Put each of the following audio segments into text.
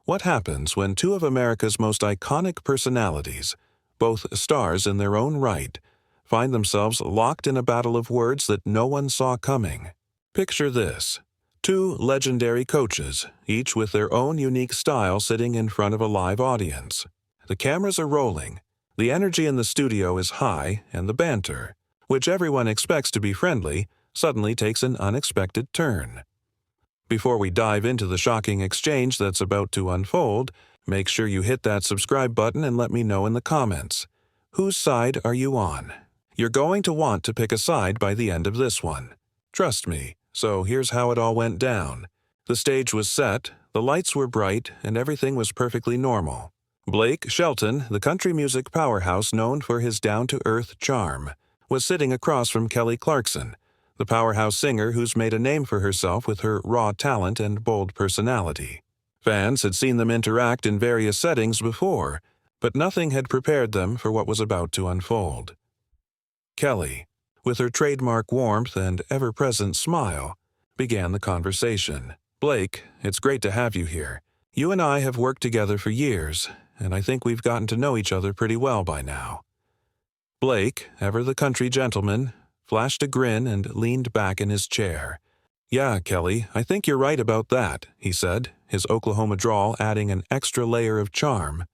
What happens when two of America's most iconic personalities, both stars in their own right, find themselves locked in a battle of words that no one saw coming? Picture this. Two legendary coaches, each with their own unique style, sitting in front of a live audience. The cameras are rolling, the energy in the studio is high, and the banter, which everyone expects to be friendly, suddenly takes an unexpected turn. Before we dive into the shocking exchange that's about to unfold, make sure you hit that subscribe button and let me know in the comments. Whose side are you on? You're going to want to pick a side by the end of this one. Trust me. So here's how it all went down. The stage was set, the lights were bright, and everything was perfectly normal. Blake Shelton, the country music powerhouse known for his down-to-earth charm, was sitting across from Kelly Clarkson, the powerhouse singer who's made a name for herself with her raw talent and bold personality. Fans had seen them interact in various settings before, but nothing had prepared them for what was about to unfold. Kelly, with her trademark warmth and ever-present smile, began the conversation. "Blake, it's great to have you here. You and I have worked together for years, and I think we've gotten to know each other pretty well by now." Blake, ever the country gentleman, flashed a grin and leaned back in his chair. "Yeah, Kelly, I think you're right about that," he said, his Oklahoma drawl adding an extra layer of charm.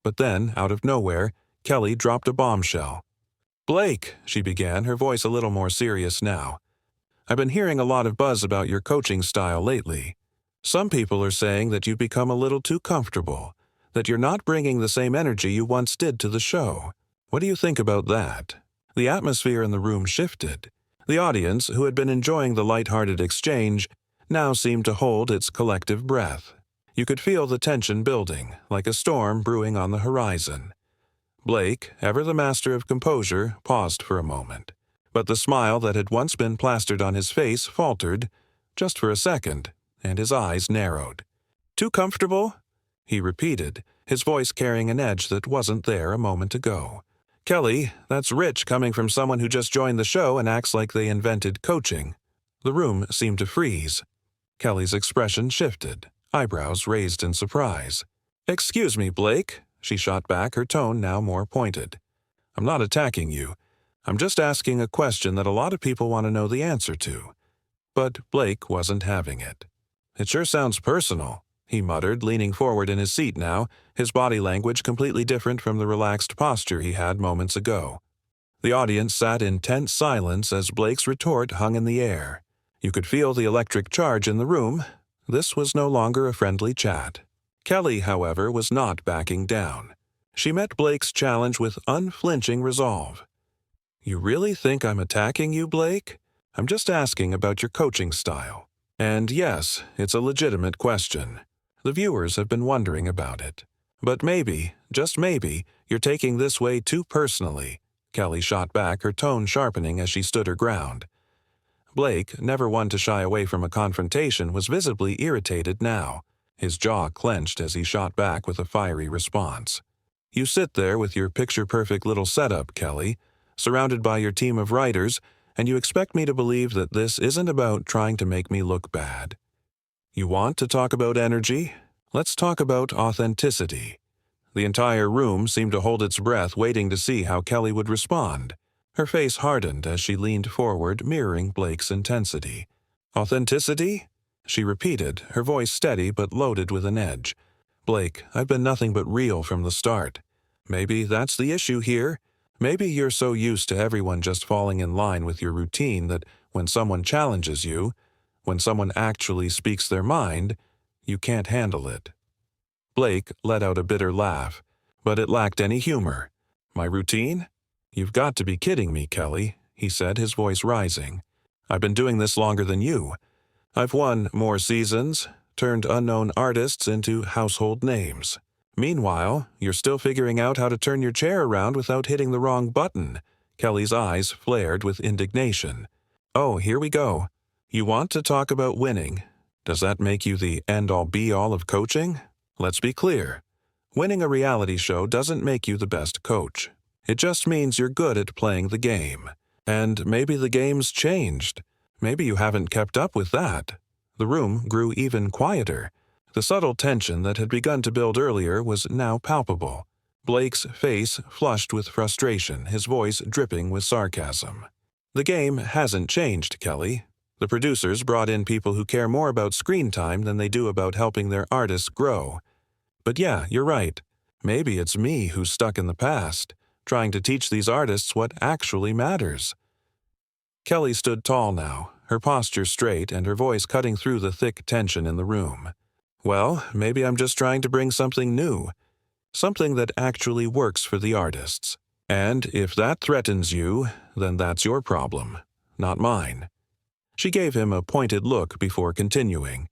But then, out of nowhere, Kelly dropped a bombshell. "Blake," she began, her voice a little more serious now, "I've been hearing a lot of buzz about your coaching style lately. Some people are saying that you've become a little too comfortable, that you're not bringing the same energy you once did to the show. What do you think about that?" The atmosphere in the room shifted. The audience, who had been enjoying the light-hearted exchange, now seemed to hold its collective breath. You could feel the tension building, like a storm brewing on the horizon. Blake, ever the master of composure, paused for a moment. But the smile that had once been plastered on his face faltered, just for a second, and his eyes narrowed. "Too comfortable?" he repeated, his voice carrying an edge that wasn't there a moment ago. "Kelly, that's rich coming from someone who just joined the show and acts like they invented coaching." The room seemed to freeze. Kelly's expression shifted, eyebrows raised in surprise. "Excuse me, Blake," she shot back, her tone now more pointed. "I'm not attacking you. I'm just asking a question that a lot of people want to know the answer to." But Blake wasn't having it. "It sure sounds personal," he muttered, leaning forward in his seat now, his body language completely different from the relaxed posture he had moments ago. The audience sat in tense silence as Blake's retort hung in the air. You could feel the electric charge in the room. This was no longer a friendly chat. Kelly, however, was not backing down. She met Blake's challenge with unflinching resolve. "You really think I'm attacking you, Blake? I'm just asking about your coaching style. And yes, it's a legitimate question. The viewers have been wondering about it. But maybe, just maybe, you're taking this way too personally." Kelly shot back, her tone sharpening as she stood her ground. Blake, never one to shy away from a confrontation, was visibly irritated now. His jaw clenched as he shot back with a fiery response. "You sit there with your picture-perfect little setup, Kelly, surrounded by your team of writers, and you expect me to believe that this isn't about trying to make me look bad. You want to talk about energy? Let's talk about authenticity." The entire room seemed to hold its breath, waiting to see how Kelly would respond. Her face hardened as she leaned forward, mirroring Blake's intensity. "Authenticity?" she repeated, her voice steady but loaded with an edge. "Blake, I've been nothing but real from the start. Maybe that's the issue here. Maybe you're so used to everyone just falling in line with your routine that when someone challenges you, when someone actually speaks their mind, you can't handle it." Blake let out a bitter laugh, but it lacked any humor. "My routine? You've got to be kidding me, Kelly," he said, his voice rising. "I've been doing this longer than you. I've won more seasons, turned unknown artists into household names. Meanwhile, you're still figuring out how to turn your chair around without hitting the wrong button." Kelly's eyes flared with indignation. "Oh, here we go. You want to talk about winning. Does that make you the end-all be-all of coaching? Let's be clear. Winning a reality show doesn't make you the best coach. It just means you're good at playing the game. And maybe the game's changed. Maybe you haven't kept up with that." The room grew even quieter. The subtle tension that had begun to build earlier was now palpable. Blake's face flushed with frustration, his voice dripping with sarcasm. The game hasn't changed, Kelly. The producers brought in people who care more about screen time than they do about helping their artists grow. But yeah, you're right. Maybe it's me who's stuck in the past, trying to teach these artists what actually matters. Kelly stood tall now, her posture straight and her voice cutting through the thick tension in the room. Well, maybe I'm just trying to bring something new, something that actually works for the artists. And if that threatens you, then that's your problem, not mine. She gave him a pointed look before continuing.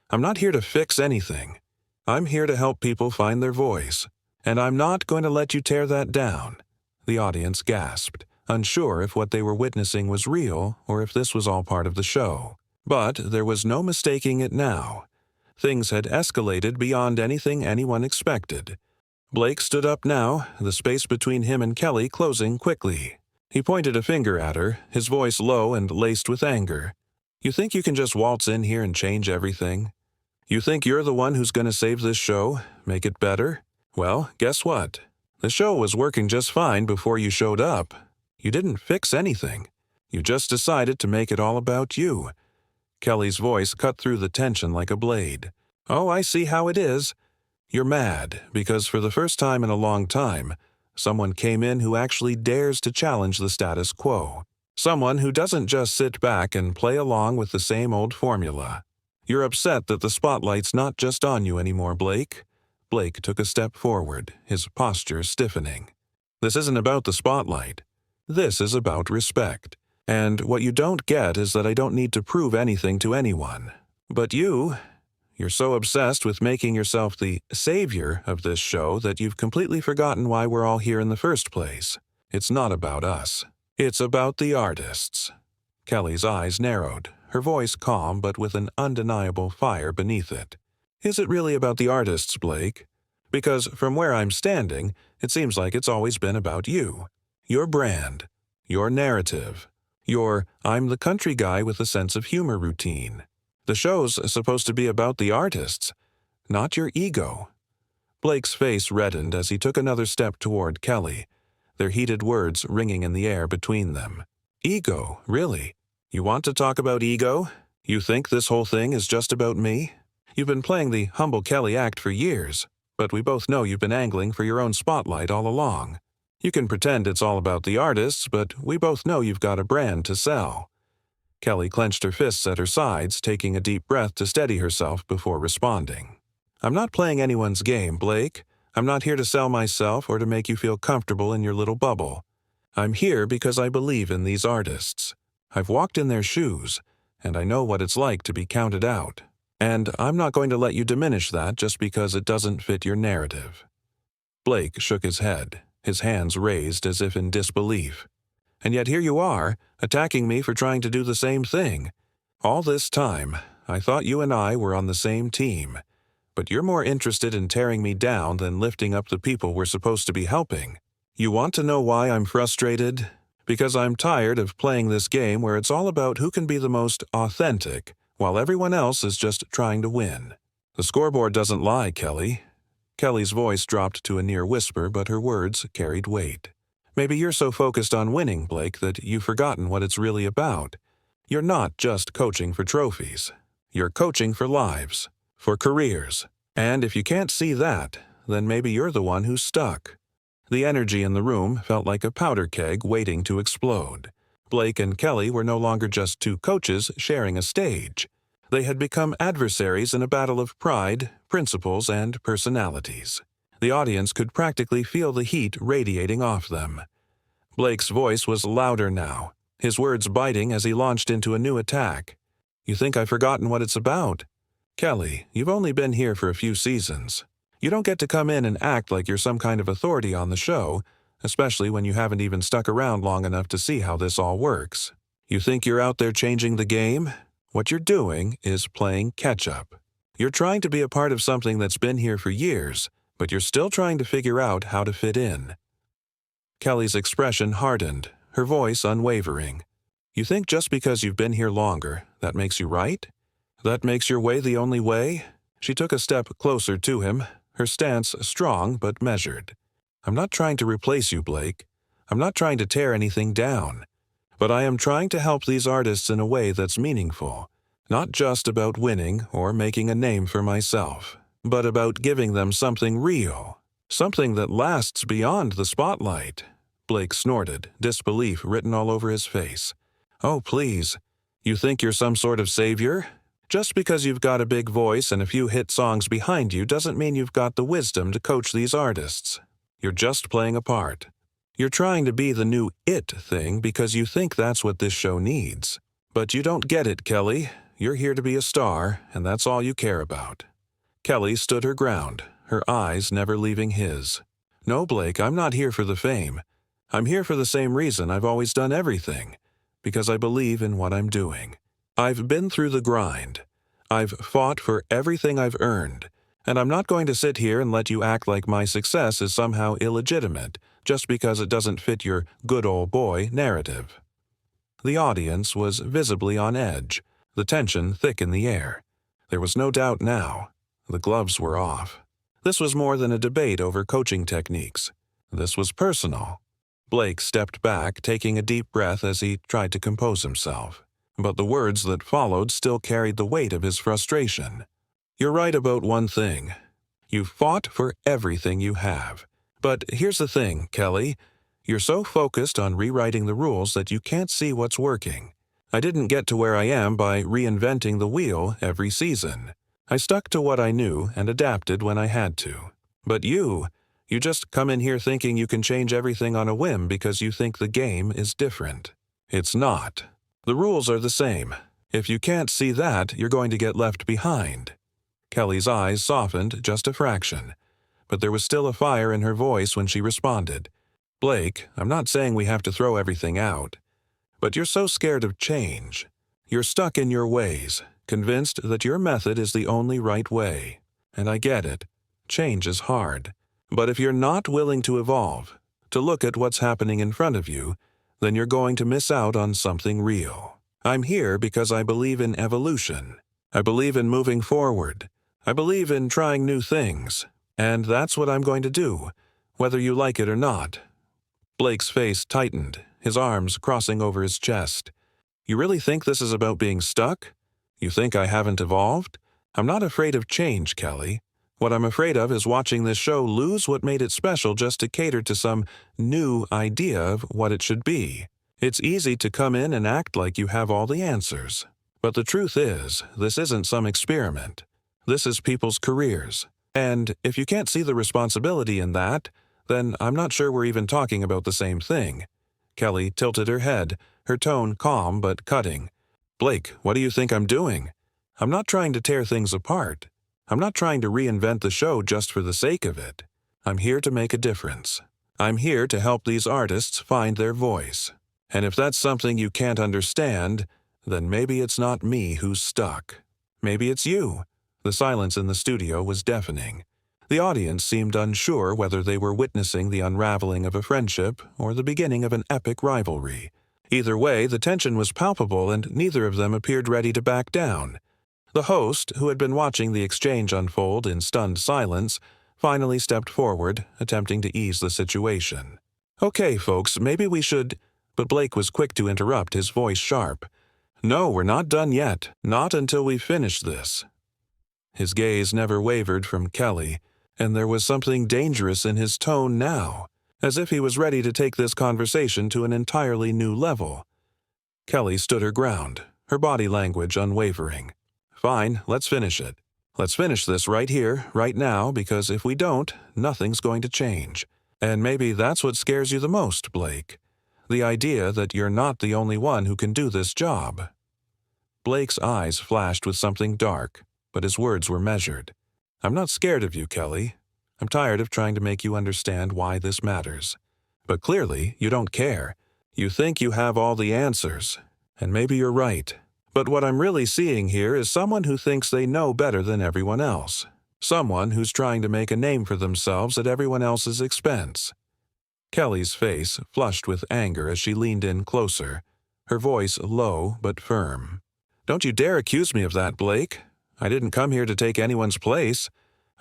I'm not here to fix anything. I'm here to help people find their voice, and I'm not going to let you tear that down. The audience gasped, unsure if what they were witnessing was real or if this was all part of the show. But there was no mistaking it now. Things had escalated beyond anything anyone expected. Blake stood up now, the space between him and Kelly closing quickly. He pointed a finger at her, his voice low and laced with anger. You think you can just waltz in here and change everything? You think you're the one who's going to save this show, make it better? Well, guess what? The show was working just fine before you showed up. You didn't fix anything. You just decided to make it all about you. Kelly's voice cut through the tension like a blade. Oh, I see how it is. You're mad because for the first time in a long time, someone came in who actually dares to challenge the status quo. Someone who doesn't just sit back and play along with the same old formula. You're upset that the spotlight's not just on you anymore, Blake. Blake took a step forward, his posture stiffening. This isn't about the spotlight. This is about respect. And what you don't get is that I don't need to prove anything to anyone. But you're so obsessed with making yourself the savior of this show that you've completely forgotten why we're all here in the first place. It's not about us. It's about the artists. Kelly's eyes narrowed, her voice calm but with an undeniable fire beneath it. Is it really about the artists, Blake? Because from where I'm standing, it seems like it's always been about you. Your brand. Your narrative. Your I'm the country guy with a sense of humor routine. The show's supposed to be about the artists, not your ego. Blake's face reddened as he took another step toward Kelly, their heated words ringing in the air between them. Ego, really? You want to talk about ego? You think this whole thing is just about me? You've been playing the humble Kelly act for years, but we both know you've been angling for your own spotlight all along. You can pretend it's all about the artists, but we both know you've got a brand to sell. Kelly clenched her fists at her sides, taking a deep breath to steady herself before responding. I'm not playing anyone's game, Blake. I'm not here to sell myself or to make you feel comfortable in your little bubble. I'm here because I believe in these artists. I've walked in their shoes, and I know what it's like to be counted out. And I'm not going to let you diminish that just because it doesn't fit your narrative. Blake shook his head, his hands raised as if in disbelief. And yet here you are, attacking me for trying to do the same thing. All this time, I thought you and I were on the same team. But you're more interested in tearing me down than lifting up the people we're supposed to be helping. You want to know why I'm frustrated? Because I'm tired of playing this game where it's all about who can be the most authentic, while everyone else is just trying to win. The scoreboard doesn't lie, Kelly. Kelly's voice dropped to a near whisper, but her words carried weight. Maybe you're so focused on winning, Blake, that you've forgotten what it's really about. You're not just coaching for trophies. You're coaching for lives, for careers. And if you can't see that, then maybe you're the one who's stuck. The energy in the room felt like a powder keg waiting to explode. Blake and Kelly were no longer just two coaches sharing a stage. They had become adversaries in a battle of pride, principles, and personalities. The audience could practically feel the heat radiating off them. Blake's voice was louder now, his words biting as he launched into a new attack. You think I've forgotten what it's about? Kelly, you've only been here for a few seasons. You don't get to come in and act like you're some kind of authority on the show, especially when you haven't even stuck around long enough to see how this all works. You think you're out there changing the game? What you're doing is playing catch-up. You're trying to be a part of something that's been here for years, but you're still trying to figure out how to fit in. Kelly's expression hardened, her voice unwavering. You think just because you've been here longer, that makes you right? That makes your way the only way? She took a step closer to him, her stance strong but measured. "I'm not trying to replace you, Blake. I'm not trying to tear anything down. But I am trying to help these artists in a way that's meaningful, not just about winning or making a name for myself, but about giving them something real, something that lasts beyond the spotlight." Blake snorted, disbelief written all over his face. "Oh, please. You think you're some sort of savior? Just because you've got a big voice and a few hit songs behind you doesn't mean you've got the wisdom to coach these artists. You're just playing a part. You're trying to be the new it thing because you think that's what this show needs. But you don't get it, Kelly. You're here to be a star, and that's all you care about." Kelly stood her ground, her eyes never leaving his. "No, Blake, I'm not here for the fame. I'm here for the same reason I've always done everything, because I believe in what I'm doing. I've been through the grind. I've fought for everything I've earned, and I'm not going to sit here and let you act like my success is somehow illegitimate just because it doesn't fit your good old boy narrative." The audience was visibly on edge, the tension thick in the air. There was no doubt now. The gloves were off. This was more than a debate over coaching techniques. This was personal. Blake stepped back, taking a deep breath as he tried to compose himself. But the words that followed still carried the weight of his frustration. "You're right about one thing. You fought for everything you have. But here's the thing, Kelly. You're so focused on rewriting the rules that you can't see what's working. I didn't get to where I am by reinventing the wheel every season. I stuck to what I knew and adapted when I had to. But you just come in here thinking you can change everything on a whim because you think the game is different. It's not. The rules are the same. If you can't see that, you're going to get left behind." Kelly's eyes softened just a fraction, but there was still a fire in her voice when she responded. "Blake, I'm not saying we have to throw everything out. But you're so scared of change. You're stuck in your ways, convinced that your method is the only right way. And I get it. Change is hard. But if you're not willing to evolve, to look at what's happening in front of you, then you're going to miss out on something real. I'm here because I believe in evolution. I believe in moving forward. I believe in trying new things. And that's what I'm going to do, whether you like it or not." Blake's face tightened, his arms crossing over his chest. "You really think this is about being stuck? You think I haven't evolved? I'm not afraid of change, Kelly. What I'm afraid of is watching this show lose what made it special just to cater to some new idea of what it should be. It's easy to come in and act like you have all the answers. But the truth is, this isn't some experiment. This is people's careers. And if you can't see the responsibility in that, then I'm not sure we're even talking about the same thing." Kelly tilted her head, her tone calm but cutting. "Blake, what do you think I'm doing? I'm not trying to tear things apart. I'm not trying to reinvent the show just for the sake of it. I'm here to make a difference. I'm here to help these artists find their voice. And if that's something you can't understand, then maybe it's not me who's stuck. Maybe it's you." The silence in the studio was deafening. The audience seemed unsure whether they were witnessing the unraveling of a friendship or the beginning of an epic rivalry. Either way, the tension was palpable and neither of them appeared ready to back down. The host, who had been watching the exchange unfold in stunned silence, finally stepped forward, attempting to ease the situation. "Okay, folks, maybe we should—" But Blake was quick to interrupt, his voice sharp. "No, we're not done yet. Not until we've finished this." His gaze never wavered from Kelly, and there was something dangerous in his tone now, as if he was ready to take this conversation to an entirely new level. Kelly stood her ground, her body language unwavering. "Fine, let's finish it. Let's finish this right here, right now, because if we don't, nothing's going to change. And maybe that's what scares you the most, Blake. The idea that you're not the only one who can do this job." Blake's eyes flashed with something dark, but his words were measured. "I'm not scared of you, Kelly. I'm tired of trying to make you understand why this matters. But clearly, you don't care. You think you have all the answers. And maybe you're right. But what I'm really seeing here is someone who thinks they know better than everyone else. Someone who's trying to make a name for themselves at everyone else's expense." Kelly's face flushed with anger as she leaned in closer, her voice low but firm. "Don't you dare accuse me of that, Blake. I didn't come here to take anyone's place.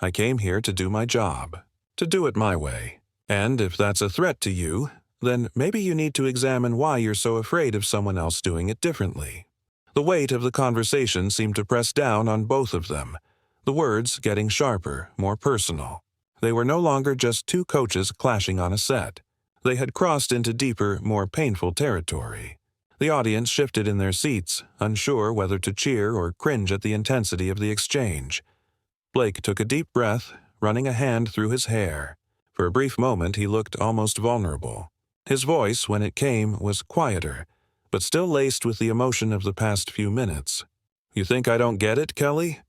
I came here to do my job, to do it my way. And if that's a threat to you, then maybe you need to examine why you're so afraid of someone else doing it differently." The weight of the conversation seemed to press down on both of them, the words getting sharper, more personal. They were no longer just two coaches clashing on a set. They had crossed into deeper, more painful territory. The audience shifted in their seats, unsure whether to cheer or cringe at the intensity of the exchange. Blake took a deep breath, running a hand through his hair. For a brief moment he looked almost vulnerable. His voice, when it came, was quieter, but still laced with the emotion of the past few minutes. "You think I don't get it, Kelly?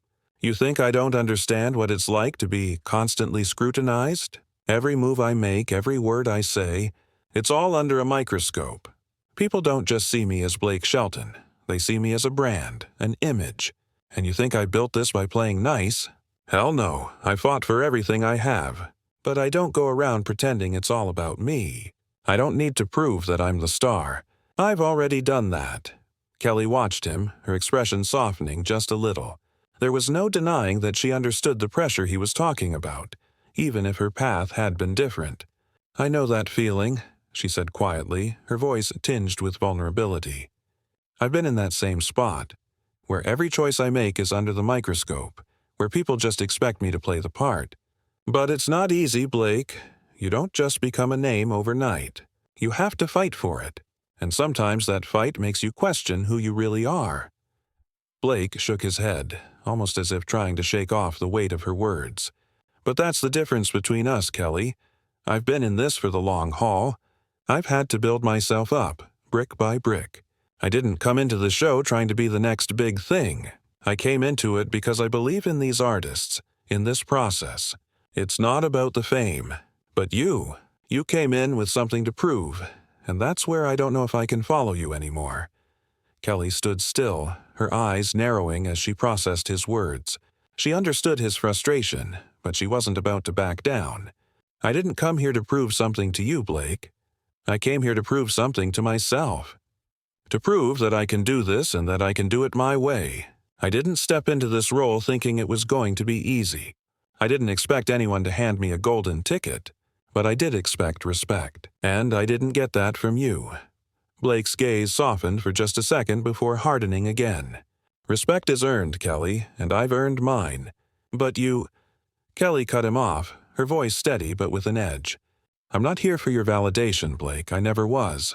You think I don't understand what it's like to be constantly scrutinized? Every move I make, every word I say, it's all under a microscope. People don't just see me as Blake Shelton. They see me as a brand, an image. And you think I built this by playing nice? Hell no, I fought for everything I have. But I don't go around pretending it's all about me. I don't need to prove that I'm the star. I've already done that." Kelly watched him, her expression softening just a little. There was no denying that she understood the pressure he was talking about, even if her path had been different. "I know that feeling," she said quietly, her voice tinged with vulnerability. "I've been in that same spot, where every choice I make is under the microscope, where people just expect me to play the part. But it's not easy, Blake. You don't just become a name overnight. You have to fight for it, and sometimes that fight makes you question who you really are." Blake shook his head, almost as if trying to shake off the weight of her words. "But that's the difference between us, Kelly. I've been in this for the long haul. I've had to build myself up, brick by brick. I didn't come into the show trying to be the next big thing. I came into it because I believe in these artists, in this process. It's not about the fame. But you came in with something to prove, and that's where I don't know if I can follow you anymore." Kelly stood still, her eyes narrowing as she processed his words. She understood his frustration, but she wasn't about to back down. "I didn't come here to prove something to you, Blake. I came here to prove something to myself. To prove that I can do this and that I can do it my way. I didn't step into this role thinking it was going to be easy. I didn't expect anyone to hand me a golden ticket, but I did expect respect, and I didn't get that from you." Blake's gaze softened for just a second before hardening again. "Respect is earned, Kelly, and I've earned mine. But you—" Kelly cut him off, her voice steady but with an edge. "I'm not here for your validation, Blake. I never was.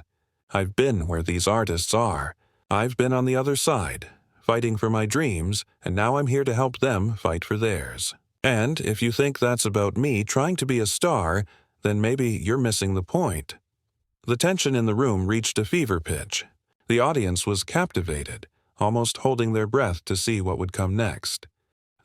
I've been where these artists are. I've been on the other side, fighting for my dreams, and now I'm here to help them fight for theirs. And if you think that's about me trying to be a star, then maybe you're missing the point." The tension in the room reached a fever pitch. The audience was captivated, almost holding their breath to see what would come next.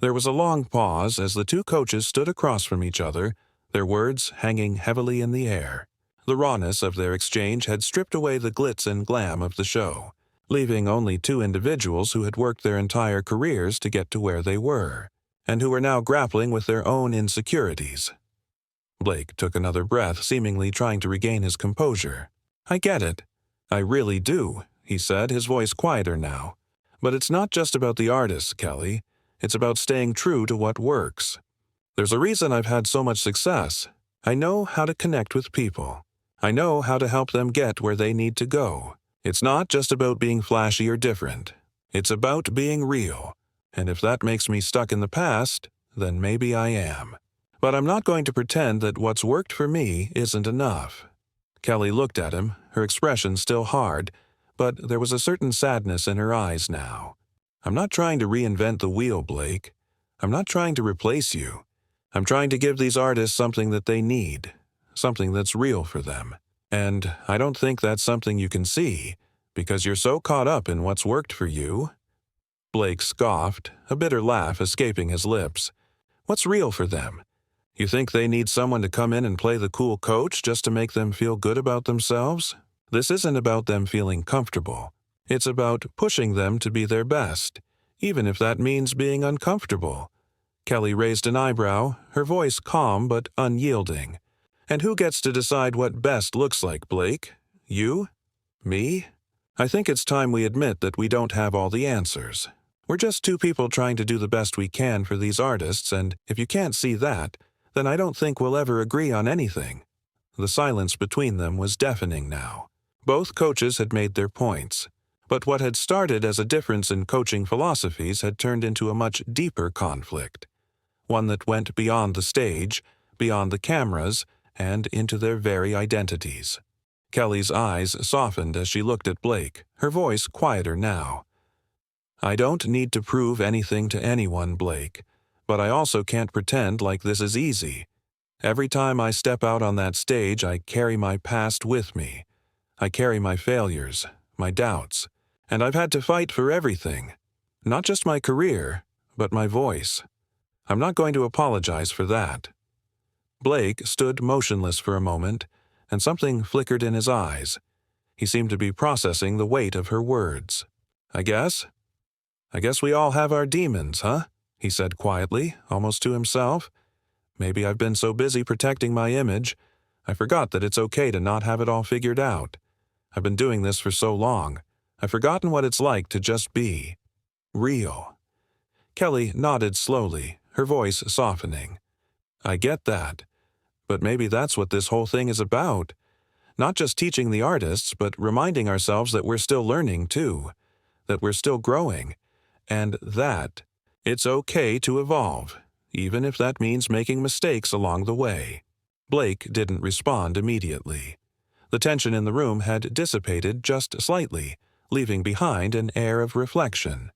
There was a long pause as the two coaches stood across from each other, their words hanging heavily in the air. The rawness of their exchange had stripped away the glitz and glam of the show, leaving only two individuals who had worked their entire careers to get to where they were, and who were now grappling with their own insecurities. Blake took another breath, seemingly trying to regain his composure. "I get it. I really do," he said, his voice quieter now. "But it's not just about the artists, Kelly. It's about staying true to what works. There's a reason I've had so much success. I know how to connect with people. I know how to help them get where they need to go. It's not just about being flashy or different. It's about being real. And if that makes me stuck in the past, then maybe I am. But I'm not going to pretend that what's worked for me isn't enough." Kelly looked at him, her expression still hard, but there was a certain sadness in her eyes now. "I'm not trying to reinvent the wheel, Blake. I'm not trying to replace you. I'm trying to give these artists something that they need, something that's real for them. And I don't think that's something you can see, because you're so caught up in what's worked for you." Blake scoffed, a bitter laugh escaping his lips. "What's real for them? You think they need someone to come in and play the cool coach just to make them feel good about themselves? This isn't about them feeling comfortable. It's about pushing them to be their best, even if that means being uncomfortable." Kelly raised an eyebrow, her voice calm but unyielding. "And who gets to decide what best looks like, Blake? You? Me? I think it's time we admit that we don't have all the answers. We're just two people trying to do the best we can for these artists, and if you can't see that, then I don't think we'll ever agree on anything." The silence between them was deafening now. Both coaches had made their points, but what had started as a difference in coaching philosophies had turned into a much deeper conflict, one that went beyond the stage, beyond the cameras, and into their very identities. Kelly's eyes softened as she looked at Blake, her voice quieter now. "I don't need to prove anything to anyone, Blake, but I also can't pretend like this is easy. Every time I step out on that stage, I carry my past with me. I carry my failures, my doubts, and I've had to fight for everything. Not just my career, but my voice. I'm not going to apologize for that." Blake stood motionless for a moment, and something flickered in his eyes. He seemed to be processing the weight of her words. I guess we all have our demons, huh?" he said quietly, almost to himself. "Maybe I've been so busy protecting my image, I forgot that it's okay to not have it all figured out. I've been doing this for so long, I've forgotten what it's like to just be real." Kelly nodded slowly, her voice softening. "I get that. But maybe that's what this whole thing is about. Not just teaching the artists, but reminding ourselves that we're still learning too, that we're still growing, and that it's okay to evolve, even if that means making mistakes along the way." Blake didn't respond immediately. The tension in the room had dissipated just slightly, leaving behind an air of reflection.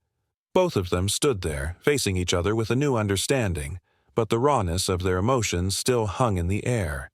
Both of them stood there, facing each other with a new understanding, but the rawness of their emotions still hung in the air.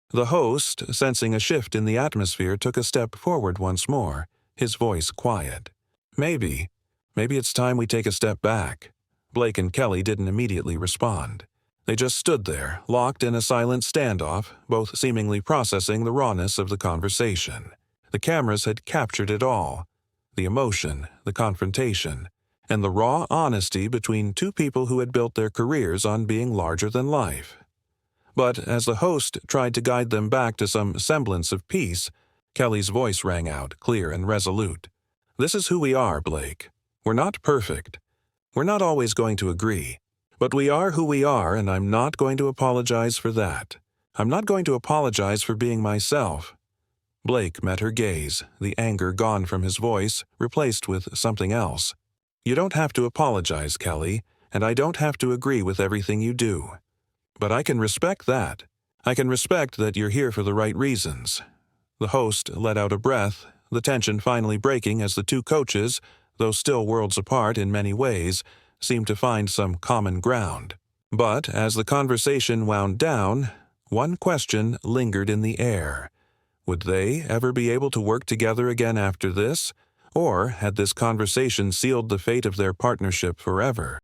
The host, sensing a shift in the atmosphere, took a step forward once more, his voice quiet. Maybe it's time we take a step back." Blake and Kelly didn't immediately respond. They just stood there, locked in a silent standoff, both seemingly processing the rawness of the conversation. The cameras had captured it all: the emotion, the confrontation, and the raw honesty between two people who had built their careers on being larger than life. But as the host tried to guide them back to some semblance of peace, Kelly's voice rang out, clear and resolute. "This is who we are, Blake. We're not perfect. We're not always going to agree. But we are who we are, and I'm not going to apologize for that. I'm not going to apologize for being myself." Blake met her gaze, the anger gone from his voice, replaced with something else. "You don't have to apologize, Kelly, and I don't have to agree with everything you do. But I can respect that. I can respect that you're here for the right reasons." The host let out a breath, the tension finally breaking as the two coaches, though still worlds apart in many ways, seemed to find some common ground. But as the conversation wound down, one question lingered in the air. Would they ever be able to work together again after this? Or had this conversation sealed the fate of their partnership forever?